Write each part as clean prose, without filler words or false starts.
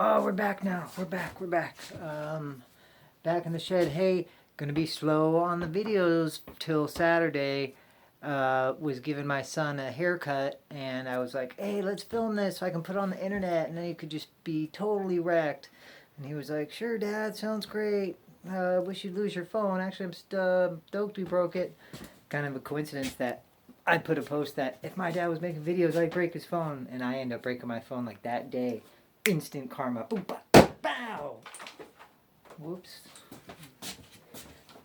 Oh, we're back now. We're back. Back in the shed. Hey, gonna be slow on the videos till Saturday. Was giving my son a haircut, and I was like, "Hey, let's film this so I can put it on the internet, and then you could just be totally wrecked." And he was like, "Sure, Dad, sounds great. Wish you'd lose your phone. Actually, I'm stoked we broke it." Kind of a coincidence that I put a post that if my dad was making videos, I'd break his phone, and I end up breaking my phone like that day. Instant karma. Boom, bow. Whoops.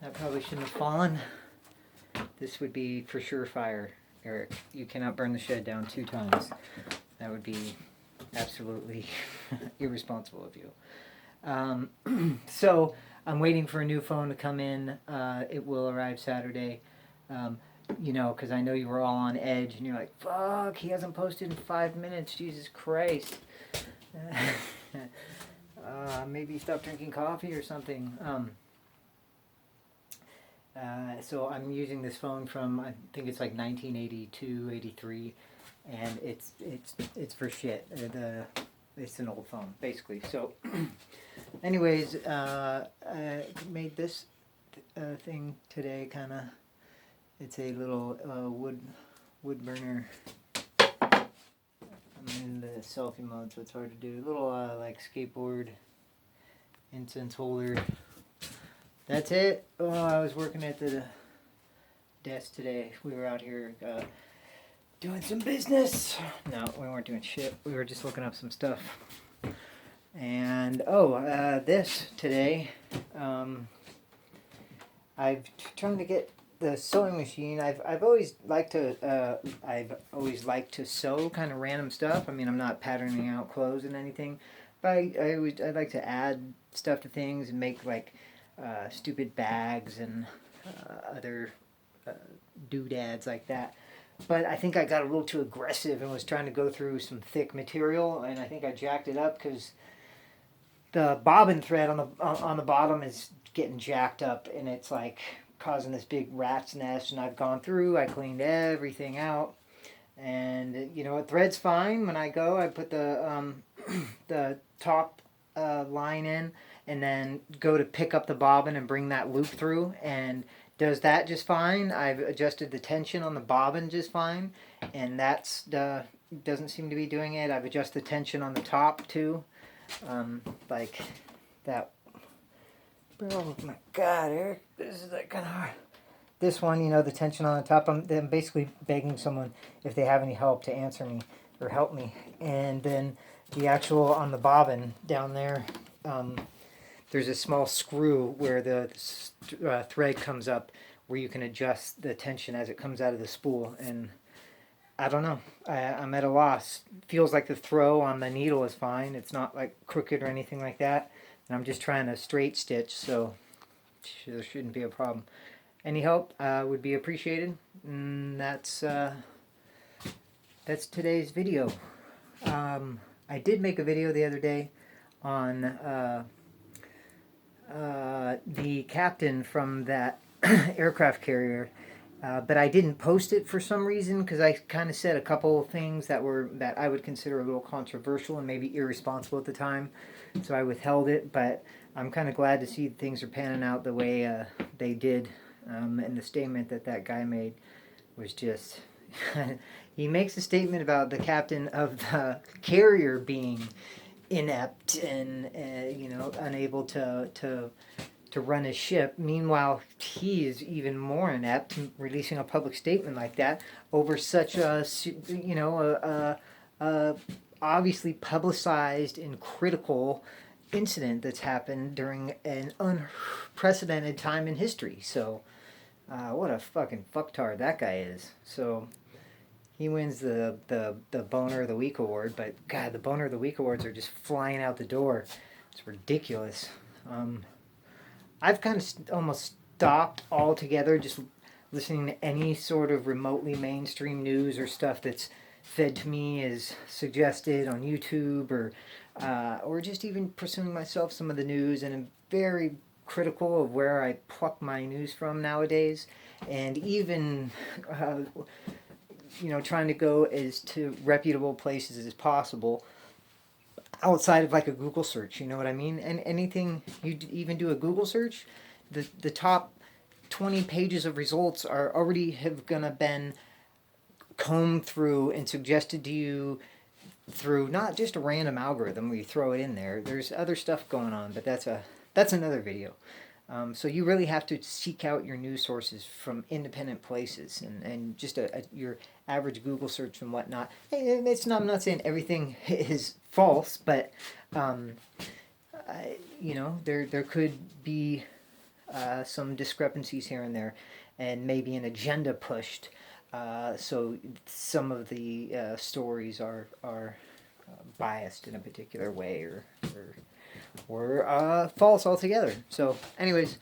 That probably shouldn't have fallen. This would be for sure fire, Eric. You cannot burn the shed down 2 times. That would be absolutely irresponsible of you. So I'm waiting for a new phone to come in. It will arrive Saturday. Because I know you were all on edge and you're like, fuck, he hasn't posted in 5 minutes. Jesus Christ. Maybe stop drinking coffee or something. So I'm using this phone from, I think it's like 1982, 83, and it's for shit. It's an old phone, basically. So, anyways, I made this thing today, kind of. It's a little wood burner. I'm in the selfie mode, so it's hard to do. A little like skateboard incense holder. That's it. Oh, I was working at the desk today. We were out here doing some business. No, we weren't doing shit. We were just looking up some stuff. And this today, I'm trying to get the sewing machine. I've always liked to sew kind of random stuff. I mean, I'm not patterning out clothes and anything, but I like to add stuff to things and make like stupid bags and other doodads like that. But I think I got a little too aggressive and was trying to go through some thick material, and I think I jacked it up because the bobbin thread on the bottom is getting jacked up, and it's like causing this big rat's nest. And I've gone through, I cleaned everything out, and it threads fine. When I go, I put the the top line in, and then go to pick up the bobbin and bring that loop through, and does that just fine. I've adjusted the tension on the bobbin just fine, and that's doesn't seem to be doing it. I've adjusted the tension on the top too, like that. Oh my God, Eric, this is like kind of hard. This one, the tension on the top. I'm basically begging someone if they have any help to answer me or help me, and then the actual on the bobbin down there. There's a small screw where the thread comes up, where you can adjust the tension as it comes out of the spool. And I don't know. I'm at a loss. Feels like the throw on the needle is fine. It's not like crooked or anything like that. And I'm just trying to straight stitch, so there shouldn't be a problem. Any help would be appreciated. And that's today's video. I did make a video the other day on the captain from that aircraft carrier, but I didn't post it for some reason because I kind of said a couple of things that I would consider a little controversial and maybe irresponsible at the time, so I withheld it. But I'm kind of glad to see things are panning out the way they did, and the statement that guy made was just he makes a statement about the captain of the carrier being inept and unable to run his ship. Meanwhile, he is even more inept, releasing a public statement like that over such a obviously publicized and critical incident that's happened during an unprecedented time in history. So what a fucking fucktard that guy is. So he wins the Boner of the Week award, but God, the Boner of the Week awards are just flying out the door. It's ridiculous. I've kind of almost stopped altogether just listening to any sort of remotely mainstream news or stuff that's fed to me as suggested on YouTube or just even pursuing myself some of the news, and I'm very critical of where I pluck my news from nowadays, and even trying to go as to reputable places as possible. outside of like a Google search. You know what I mean? And anything even do a Google search, the top 20 pages of results are already have gonna been combed through and suggested to you through not just a random algorithm where you throw it in there. There's other stuff going on, but that's another video. So you really have to seek out your news sources from independent places, and just your average Google search and whatnot. Hey, I'm not saying everything is false, but there could be some discrepancies here and there, and maybe an agenda pushed. So some of the stories are biased in a particular way, or false altogether. So, anyways,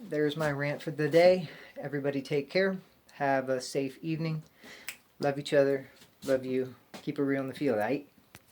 there's my rant for the day. Everybody take care. Have a safe evening. Love each other. Love you. Keep it real in the field, right?